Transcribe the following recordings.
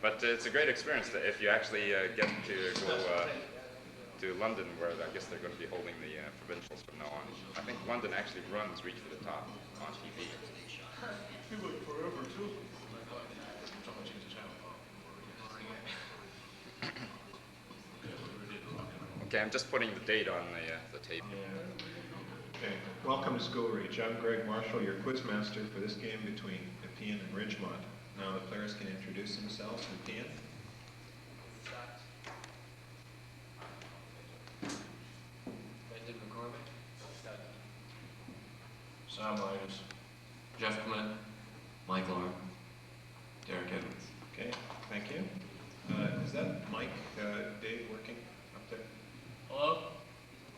But it's a great experience that if you actually get to go to London, where I guess they're going to be holding the provincials from now on. I think London actually runs Reach for the Top on TV. Forever too. Okay, I'm just putting the date on the tape. Okay, welcome to Schoolreach. I'm Greg Marshall, your quizmaster for this game between Nepean and Ridgemont. Now the players can introduce themselves. Nepean. Sam Myers. Jeff Clement, Michael Arm, Derek Edwards. Okay, thank you. Is that Mike, Dave working up there? Hello?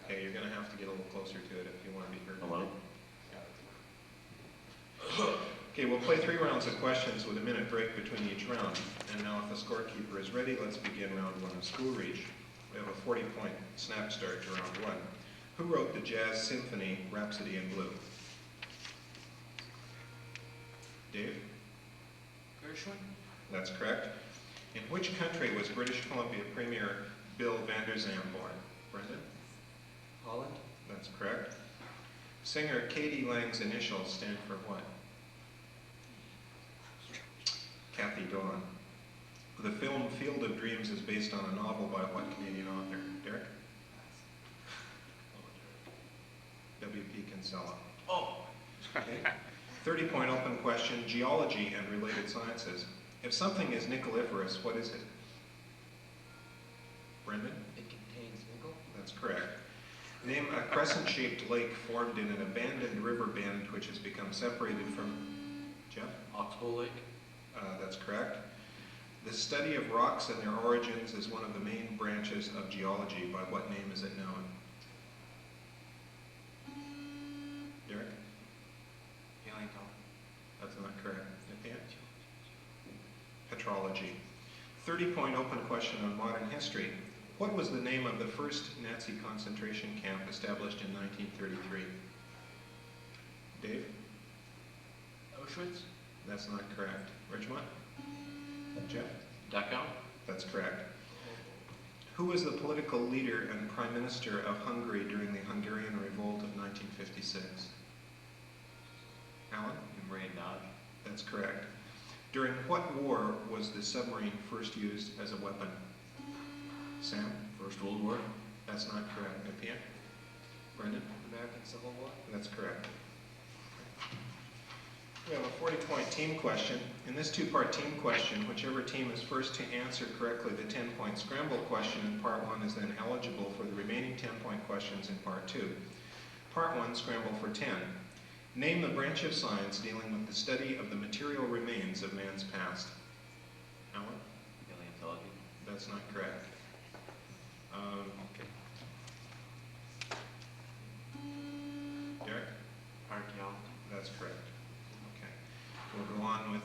Okay, you're going to have to get a little closer to it if you want to be heard. Hello. Okay, we'll play 3 rounds of questions with a minute break between each round. And now if the scorekeeper is ready, let's begin round 1 of Schoolreach. We have a 40-point snap start to round 1. Who wrote the jazz symphony Rhapsody in Blue? Dave? Gershwin? That's correct. In which country was British Columbia Premier Bill Vander Zalm born? Brendan? Holland. That's correct. Singer Katie Lang's initials stand for what? Kathy Dawn. The film Field of Dreams is based on a novel by what Canadian author? Derek? W.P. Kinsella. Oh! Okay. 30-point open question, geology and related sciences. If something is nickeliferous, what is it? Brendan? It contains nickel. That's correct. Name a crescent-shaped lake formed in an abandoned river bend which has become separated from... Jeff? Oxbow Lake. That's correct. The study of rocks and their origins is one of the main branches of geology. By what name is it known? Derek? That's not correct. Nepean? Petrology. 30-point open question on modern history. What was the name of the first Nazi concentration camp established in 1933? Dave? Auschwitz? That's not correct. Ridgemont? Jeff? Dachau. That's correct. Who was the political leader and prime minister of Hungary during the Hungarian Revolt of 1956? Alan? Imre Nagy. That's correct. During what war was the submarine first used as a weapon? Sam? First World War. That's not correct. Nepean? Brendan? American Civil War. That's correct. We have a 40-point team question. In this 2-part team question, whichever team is first to answer correctly the 10-point scramble question in part 1 is then eligible for the remaining 10-point questions in part 2. Part 1, scramble for 10. Name the branch of science dealing with the study of the material remains of man's past. Alan? Paleontology. That's not correct. Okay. Derek? Archaeology. That's correct. Okay. We'll go on with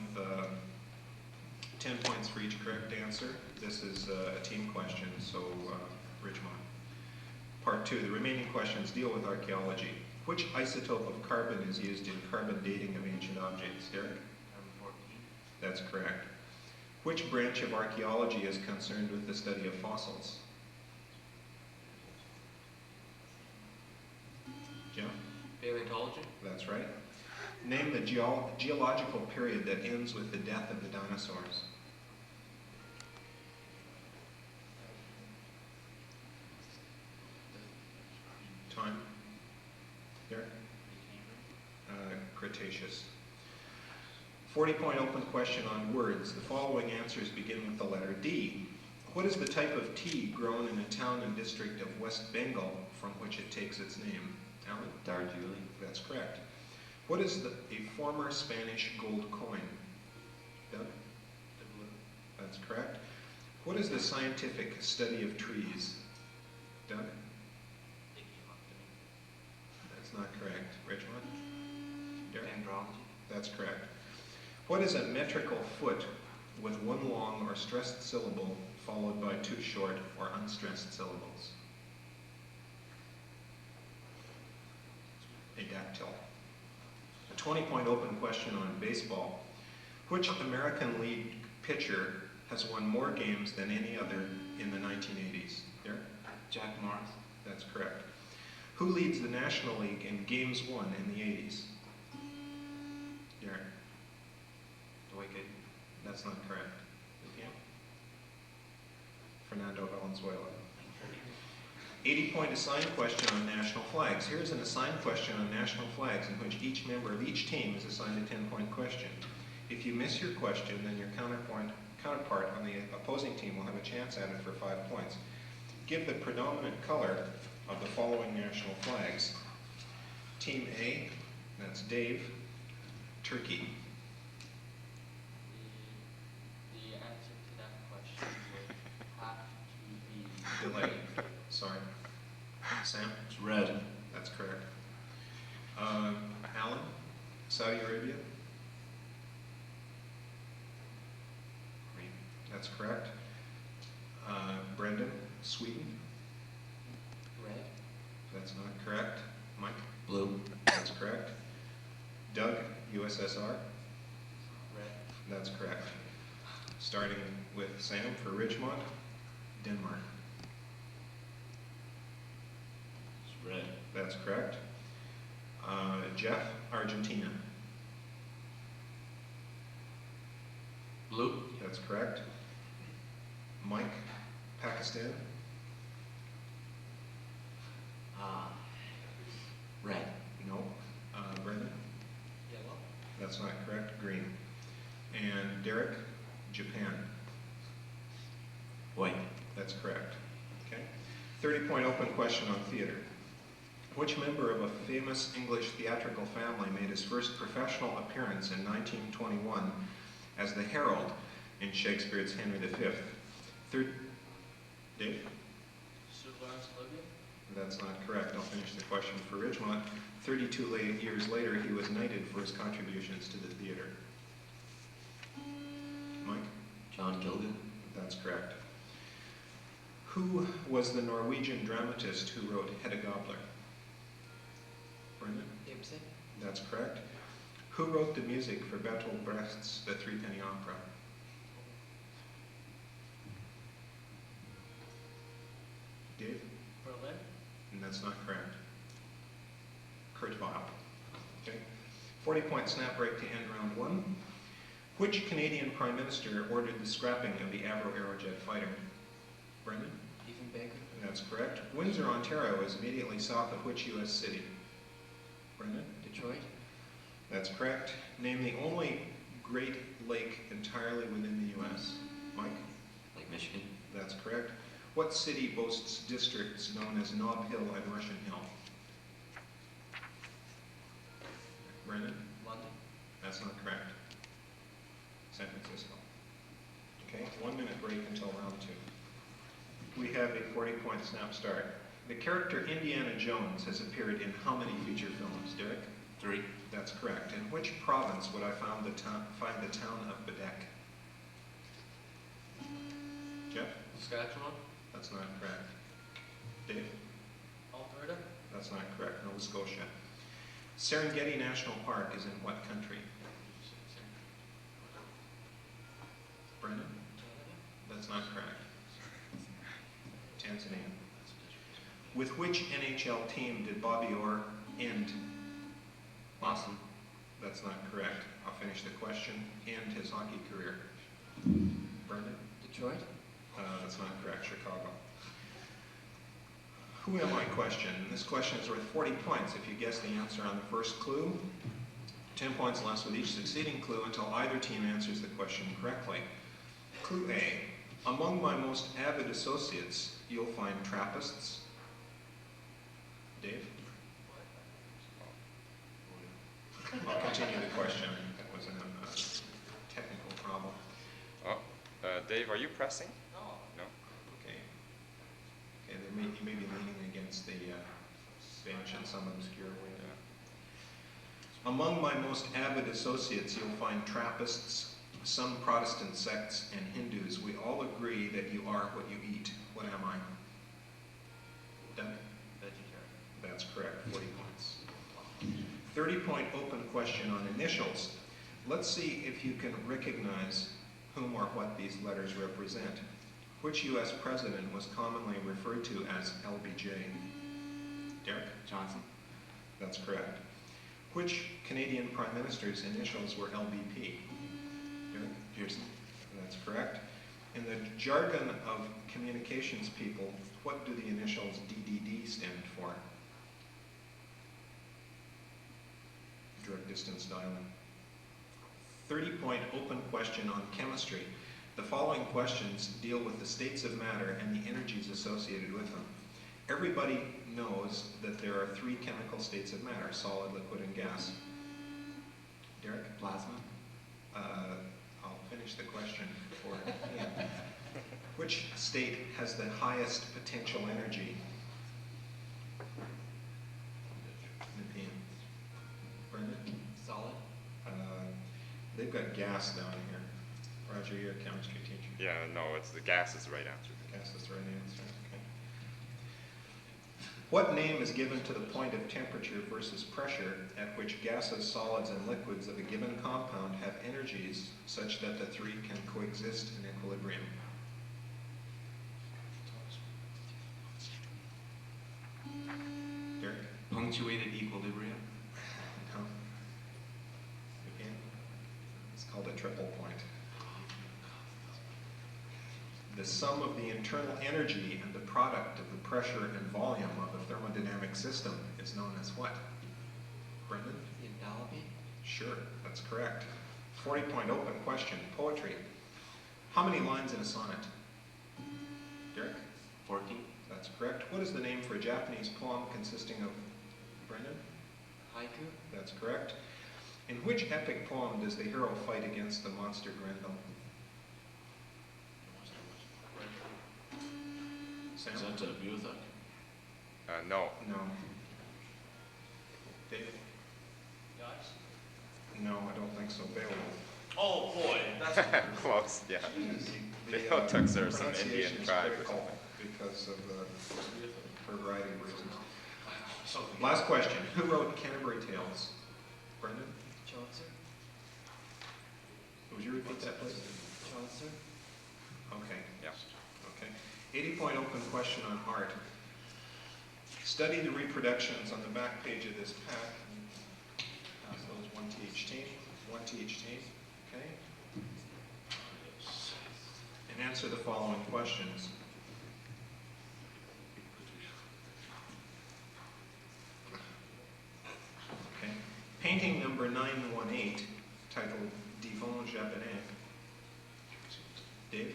10 points for each correct answer. This is a team question, so Ridgemont. Part 2, the remaining questions deal with archaeology. Which isotope of carbon is used in carbon dating of ancient objects? Derek? Carbon-14. That's correct. Which branch of archaeology is concerned with the study of fossils? Jeff? Paleontology. That's right. Name the geological period that ends with the death of the dinosaurs. Time? Derek? Cretaceous. 40-point open question on words. The following answers begin with the letter D. What is the type of tea grown in a town and district of West Bengal from which it takes its name? Alan? Darjeeling. That's correct. What is a former Spanish gold coin? Doug? That's correct. What is the scientific study of trees? Doug? That's not correct. Ridgemont? Derek? Dendrology. That's correct. What is a metrical foot with one long or stressed syllable followed by 2 short or unstressed syllables? A dactyl. A 20-point open question on baseball. Which American League pitcher has won more games than any other in the 1980s? Derek? Jack Morris. That's correct. Who leads the National League in games won in the 80s? Derek? Dwight Gooden. That's not correct. Nepean? Fernando Valenzuela. 80-point assigned question on national flags. Here's an assigned question on national flags in which each member of each team is assigned a 10-point question. If you miss your question, then your counterpart on the opposing team will have a chance at it for 5 points. Give the predominant color of the following national flags. Team A, that's Dave, Turkey. The answer to that question would have to be Delay. Sorry. Sam? It's red. That's correct. Alan? Saudi Arabia? Green. That's correct. Brendan? Sweden? red. That's not correct. Mike? Blue. That's correct. Doug? USSR? Red. That's correct. Starting with Sam for Ridgemont, Denmark. It's red. That's correct. Jeff? Argentina. Blue. That's correct. Mike? Pakistan. Red. No. Brendan? Yellow. That's not correct. Green. And Derek? Japan. White. That's correct. Okay. 30-point open question on theater. Which member of a famous English theatrical family made his first professional appearance in 1921 as the Herald in Shakespeare's Henry V? Dave? Sir Lawrence Olivier. That's not correct. I'll finish the question for Ridgemont. 32 years later, he was knighted for his contributions to the theater. Mike? John Gilgan. That's correct. Who was the Norwegian dramatist who wrote Hedda Gabler? Brendan? Ibsen. That's correct. Who wrote the music for Bertolt Brecht's The Threepenny Opera? Dave? Berlin. And that's not correct. Kurt Weill. Okay. 40-point snap break to end round one. Which Canadian Prime Minister ordered the scrapping of the Avro Aerojet fighter? Brendan? Ethan Baker. That's correct. Windsor, Ontario is immediately south of which U.S. city? Brendan? Detroit. That's correct. Name the only Great Lake entirely within the U.S. Mike? Lake Michigan. That's correct. What city boasts districts known as Nob Hill and Russian Hill? Brendan? London. That's not correct. San Francisco. Okay, 1 minute break until round two. We have a 40-point snap start. The character Indiana Jones has appeared in how many feature films, Derek? 3. That's correct. In which province would I find the town of Bedeck? Jeff? Saskatchewan. That's not correct. Dave? Alberta. That's not correct. Nova Scotia. Serengeti National Park is in what country? Brendan? Canada. That's not correct. Tanzania. With which NHL team did Bobby Orr end? Boston. That's not correct. I'll finish the question. End his hockey career. Brendan? Detroit. That's not correct. Chicago. Who am I question? This question is worth 40 points if you guess the answer on the first clue. 10 points less with each succeeding clue until either team answers the question correctly. Clue A. Among my most avid associates, you'll find Trappists. Dave? I'll continue the question. That was a technical problem. Oh, Dave, are you pressing? No. No? Okay. Okay, you may be leaning against the bench in some obscure way. Yeah. Among my most avid associates, you'll find Trappists, some Protestant sects, and Hindus. We all agree that you are what you eat. What am I? Doug? Vegetarian. That's correct. 40 points. 30-point open question on initials. Let's see if you can recognize whom or what these letters represent. Which U.S. president was commonly referred to as LBJ? Derek? Johnson. That's correct. Which Canadian Prime Minister's initials were LBP? Derek? Pearson. That's correct. In the jargon of communications people, what do the initials DDD stand for? Direct distance dialing. 30-point open question on chemistry. The following questions deal with the states of matter and the energies associated with them. Everybody knows that there are 3 chemical states of matter: solid, liquid, and gas. Derek? Plasma. I'll finish the question before Ian. Which state has the highest potential energy? Nepean. Brendan? Solid. They've got gas down here. Roger, you're a chemistry teacher. Yeah, no, it's the gas is the right answer. Gas is the right answer. Okay. What name is given to the point of temperature versus pressure at which gases, solids, and liquids of a given compound have energies such that the 3 can coexist in equilibrium? Derek? Punctuated equilibrium. No. Again? It's called a triple point. The sum of the internal energy and the product of the pressure and volume of a thermodynamic system is known as what? Brendan? The enthalpy. Sure, that's correct. 40-point open question, poetry. How many lines in a sonnet? Derek? 14. That's correct. What is the name for a Japanese poem consisting of, Brendan? Haiku. That's correct. In which epic poem does the hero fight against the monster Grendel? Sam? Is that Beowulf? No. No. Dave? Yours. No, I don't think so. Beowulf. Oh boy, that's Close, yeah. The Beowulf's are some pronunciation Indian is tribe or critical something. because of for a variety of reasons. Last question. Who wrote Canterbury Tales? Brendan? Chaucer. Would you repeat that, please? Chaucer. Okay. Yeah. Okay. 80-point open question on art. Study the reproductions on the back page of this pack. Pass those one to each team. One to each team. Okay. And answer the following questions. Okay. Painting number 918, titled Divan Japonais. Dave?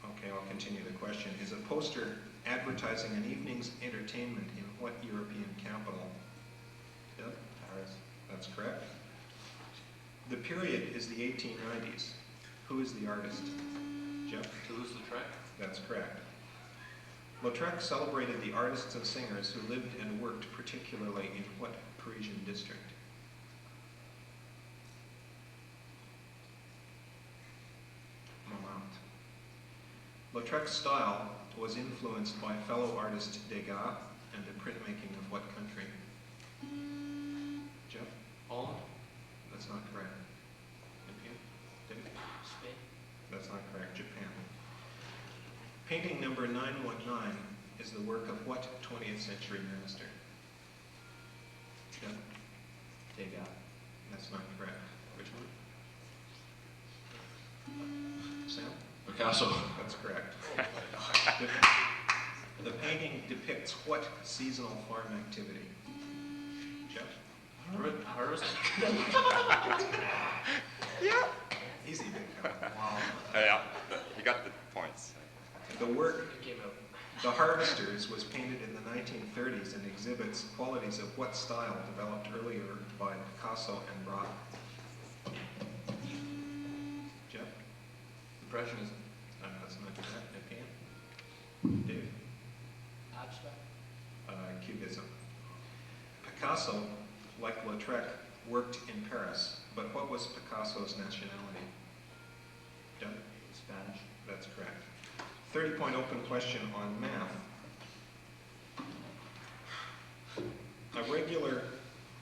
Okay, I'll continue the question. Is a poster advertising an evening's entertainment in what European capital? Doug? Paris. That's correct. The period is the 1890s. Who is the artist? Jeff? Toulouse-Lautrec. That's correct. Lautrec celebrated the artists and singers who lived and worked particularly in what Parisian district? Montmartre. Lautrec's style was influenced by fellow artist Degas and the printmaking of what country? Jeff? Poland. That's not correct. Nepean? Dave? Spain. That's not correct. Japan. Painting number 919 is the work of what 20th century minister? Jeff? Degas. That's not correct. Which one? Sam? Picasso. That's correct. The painting depicts what seasonal farm activity? Jeff? Harvest. Yeah. Easy, big guy. Wow. Yeah, you got the points. The work, It came out. The Harvesters, was painted in the 1930s and exhibits qualities of what style developed earlier by Picasso and Braque? Jeff? Impressionism. That's not correct. Nepean? Dave? Abstract. Cubism. Picasso, like Lautrec, worked in Paris, but what was Picasso's nationality? Doug? Spanish. That's correct. 30-point open question on math. A regular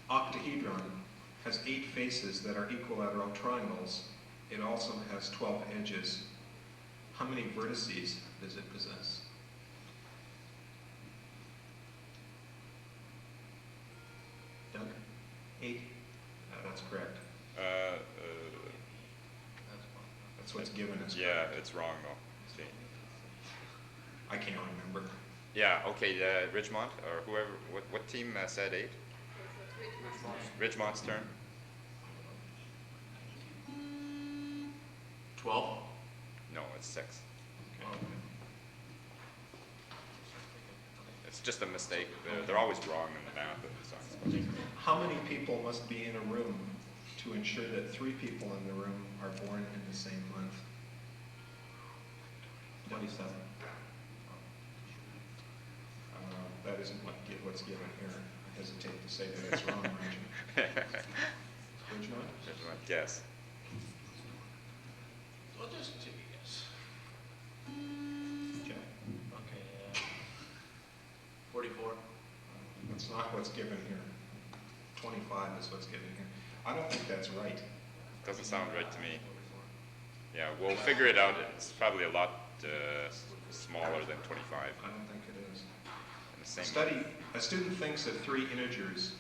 octahedron has 8 faces that are equilateral triangles. It also has 12 edges. How many vertices does it possess? Doug? 8? That's correct. That's one. That's what's given us. Yeah, it's wrong though. See. I can't remember. Yeah, okay, Ridgemont, or whoever, what team said 8? Ridgemont's turn. 12? No, it's 6. Okay. It's just a mistake. They're always wrong in the math of the science. How many people must be in a room to ensure that 3 people in the room are born in the same month? 27. That isn't what's given here. I hesitate to say that it's wrong, Ridgemont? Ridgemont, yes. I'll just take a guess. Jeff? Okay, 44? That's not what's given here. 25 is what's given here. I don't think that's right. Doesn't sound right to me. Yeah, we'll figure it out. It's probably a lot smaller than 25. I don't think it is. In the same A student thinks of 3 integers.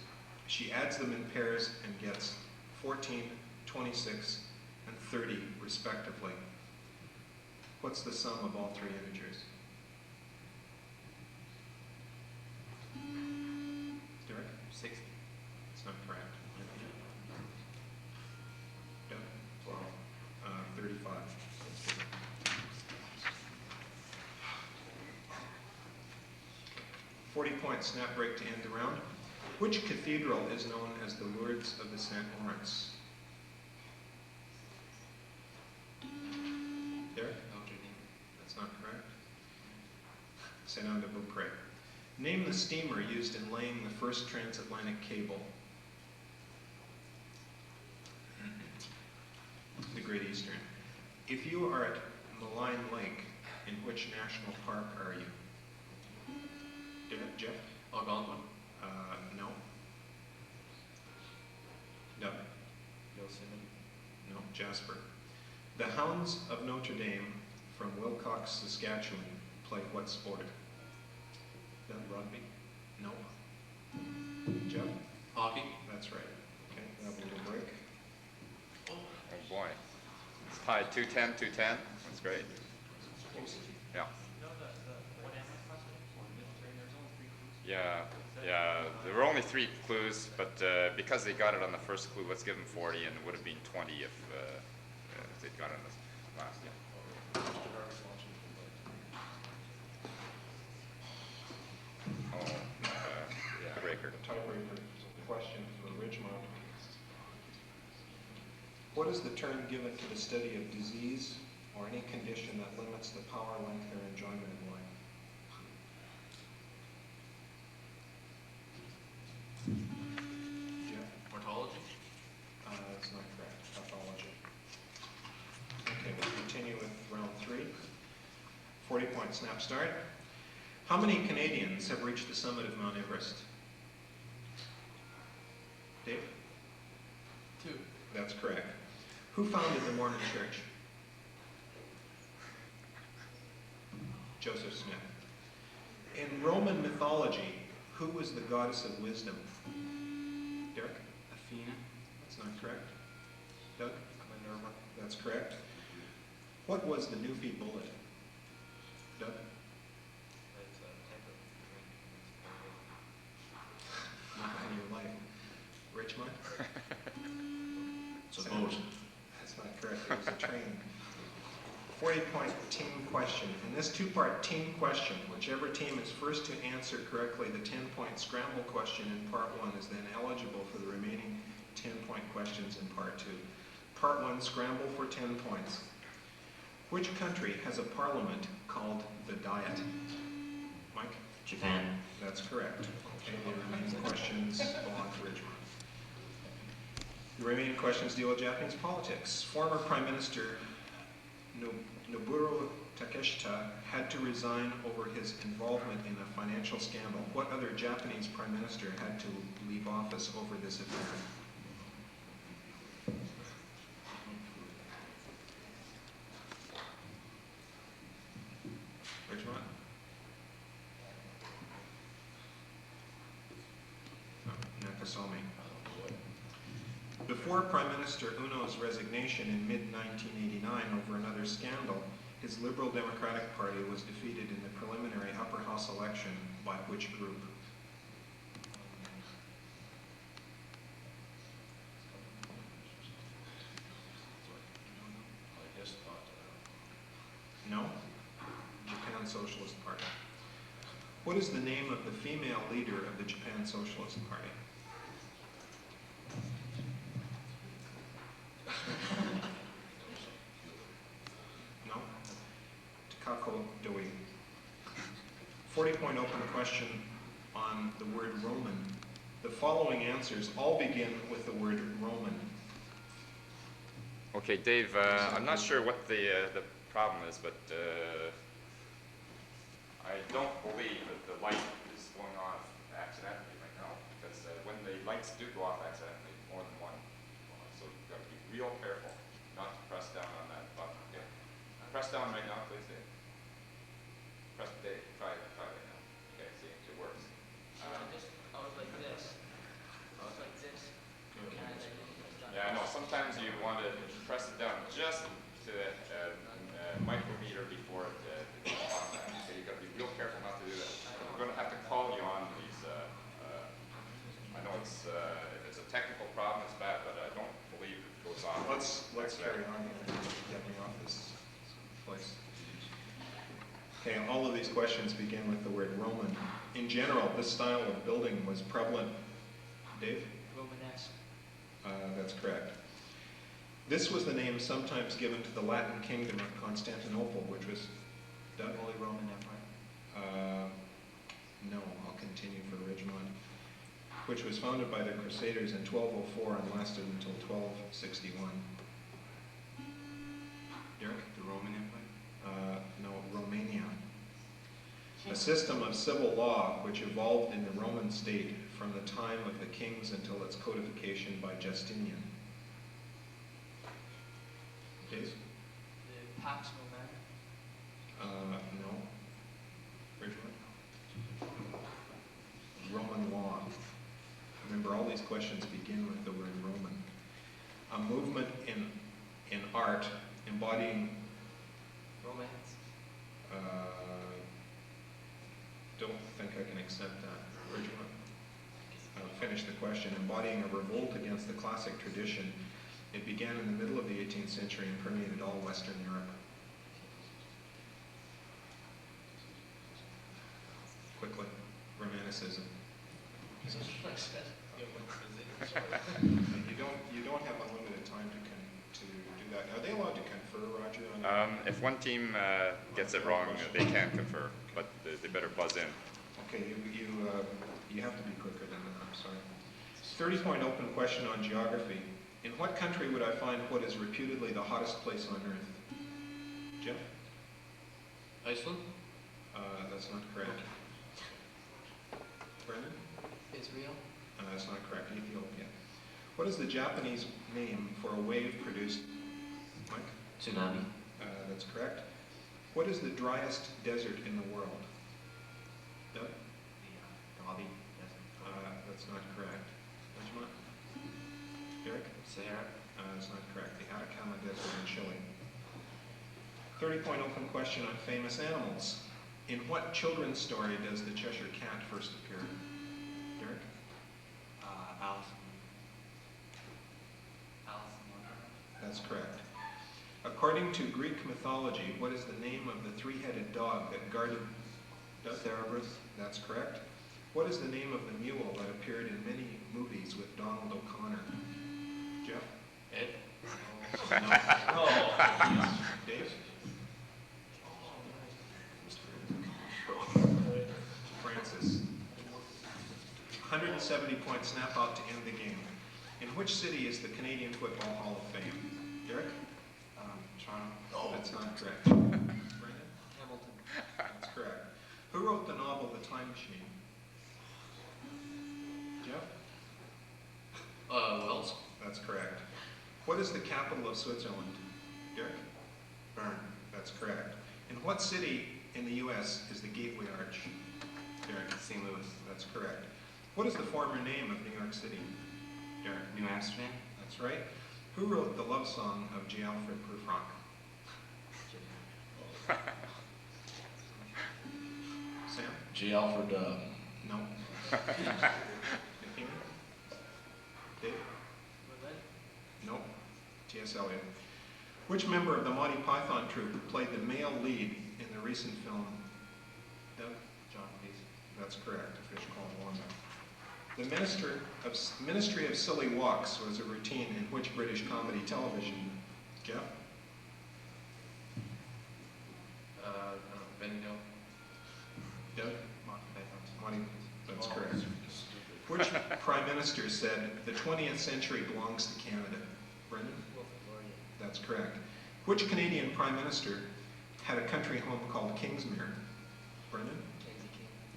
She adds them in pairs and gets 14, 26, and 30 respectively. What's the sum of all 3 integers? Derek? 60. It's not correct. Doug? 12. 35. 40-point snap break to end the round. Which cathedral is known as the Lourdes of the St. Lawrence? Derek? Notre Dame. That's not correct. St. Anne de Beaupré. Name the steamer used in laying the first transatlantic cable. The Great Eastern. If you are at Malign Lake, in which national park are you? Jeff? Algonquin? No. Doug? Yosemite. No. Jasper. The Hounds of Notre Dame from Wilcox, Saskatchewan play what sport? Doug? Rugby? No. Jeff? Hockey? That's right. Okay, we'll have a little break. Oh boy. It's tied 2-10, 2-10. That's great. Yeah. Yeah, there were only 3 clues, but because they got it on the first clue, let's give them 40, and it would have been 20 if they'd got it on the last. Yeah. Oh, yeah, breaker. Tiebreaker question for Ridgemont. What is the term given to the study of disease or any condition that limits the power, length, or enjoyment of life? Jeff? Mortology? That's not correct. Pathology. Okay, we'll continue with round 3. 40-point snap start. How many Canadians have reached the summit of Mount Everest? Dave? 2. That's correct. Who founded the Mormon Church? Joseph Smith. In Roman mythology, who was the goddess of wisdom? Derek? Athena. That's not correct. Doug? Minerva. That's correct. What was the Newfie bullet? Doug? It's a type of drink. Not in your life. Richmond? Suppose. That's not correct. It was a train. 40-point team question. In this 2-part team question, whichever team is first to answer correctly the 10-point scramble question in part 1 is then eligible for the remaining 10-point questions in part 2. Part 1, scramble for 10 points. Which country has a parliament called the Diet? Mike? Japan. That's correct. Okay, the remaining questions belong to Ridgemont. The remaining questions deal with Japanese politics. Former Prime Minister Nobuo Takeshita had to resign over his involvement in a financial scandal. What other Japanese Prime Minister had to leave office over this affair? Somi. Before Prime Minister Uno's resignation in mid-1989 over another scandal, his Liberal Democratic Party was defeated in the preliminary upper house election by which group? I just thought, No? Japan Socialist Party. What is the name of the female leader of the Japan Socialist Party? No? Takako Doi. 40-point open question on the word Roman. The following answers all begin with the word Roman. Okay, Dave, I'm not sure what the problem is, but I don't believe that the light is going off accidentally right now, because when the lights do go off accidentally, more than one, so you've got to be real careful not to press down on that button. Okay? Press down right now, please, Dave. Press Dave. Try it right now. Okay, see, it works. I was like this. I was like this. And I didn't press down. Yeah, I know. Sometimes you want to press it down just to the micrometer before it goes off. So you've got to be real careful not to do that. We're going to have to call you on these. I know it's if it's a technical problem, it's bad, but I don't believe it goes off. Let's carry on and get me off this place. Okay, all of these questions begin with the word Roman. In general, this style of building was prevalent. Dave? Romanesque. That's correct. This was the name sometimes given to the Latin kingdom of Constantinople, which was Doug? Holy Roman Empire. No, I'll continue for Ridgemont, which was founded by the Crusaders in 1204 and lasted until 1261. Derek? The Roman Empire? No, Romania. A system of civil law which evolved in the Roman state from the time of the kings until its codification by Justinian. Dave? The Pax Romana. No. Ridgemont? Roman law. Remember, all these questions begin with the word Roman. A movement in art embodying, Romance. don't think I can accept that. Ridgemont? Finish the question. Embodying a revolt against the classic tradition. It began in the middle of the 18th century and permeated all Western Europe. Quickly, Romanticism. You don't have unlimited time to do that. Are they allowed to confer, Roger? On If one team gets it wrong, they can confer, but they better buzz in. Okay, you have to be quicker than that. I'm sorry. 30-point open question on geography. In what country would I find what is reputedly the hottest place on Earth? Jeff? Iceland? That's not correct. Brendan? Israel. That's not correct. Ethiopia. What is the Japanese name for a wave produced? Mike? Tsunami? That's correct. What is the driest desert in the world? Doug? The Gobi Desert. That's not correct. Ridgemont? Derek? Sahara? That's not correct. The Atacama Desert in Chile. 30-point open question on famous animals. In what children's story does the Cheshire Cat first appear? Derek? Alice? Alice in Wonderland. That's correct. According to Greek mythology, what is the name of the three-headed dog that guarded Cerberus? That's correct. What is the name of the mule that appeared in many movies with Donald O'Connor? Jeff? Ed? No. Dave? Francis. 170-point snap out to end the game. In which city is the Canadian Football Hall of Fame? Derek? Toronto? That's not correct. Brendan? Hamilton. That's correct. Who wrote the novel The Time Machine? Jeff? Wells? That's correct. What is the capital of Switzerland? Derek? Bern? That's correct. In what city in the U.S. is the Gateway Arch? Derek? St. Louis? That's correct. What is the former name of New York City? Derek. New Amsterdam. That's right. Who wrote the love song of J. Alfred Prufrock? Sam? J. Alfred, No. Nepean? Dave? No. T.S. Eliot. Which member of the Monty Python troupe played the male lead in the recent film? Doug? John Cleese. That's correct. A fish called Wanda. The Ministry of Silly Walks was a routine in which British comedy television? Jeff? Ben Hill. Doug? Monty Python's. Monty? That's Oh, correct. stupid. Which prime minister said the 20th century belongs to Canada? Brendan? That's correct. Which Canadian prime minister had a country home called Kingsmere? Brendan?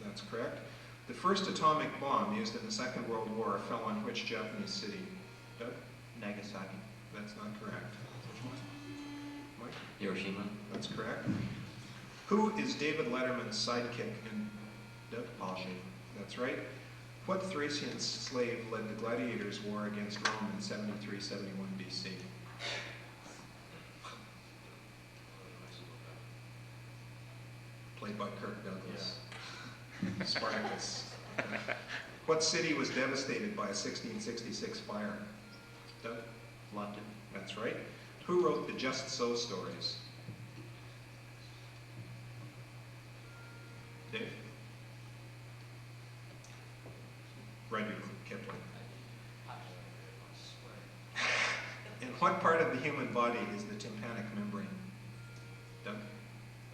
That's correct. The first atomic bomb used in the Second World War fell on which Japanese city? Doug? Nagasaki. That's not correct. Mike? Hiroshima. That's correct. Who is David Letterman's sidekick in Doug? Paul Schaefer. That's right. What Thracian slave led the gladiators' war against Rome in 73-71 BC? Played by Kirk Douglas. Spartacus. What city was devastated by a 1666 fire? Doug? London. That's right. Who wrote the Just So stories? Dave? Rudyard Kipling. In what part of the human body is the tympanic membrane? Doug?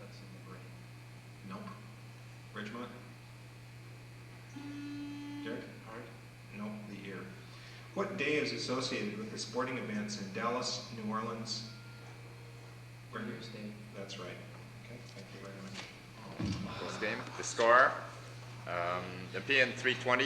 That's in the brain. Nope. Ridgemont? Derek? Heart. Nope, the ear. What day is associated with the sporting events in Dallas, New Orleans? Brendan? New Year's Day. That's right. Okay, thank you very much. This game, the score, Nepean 320.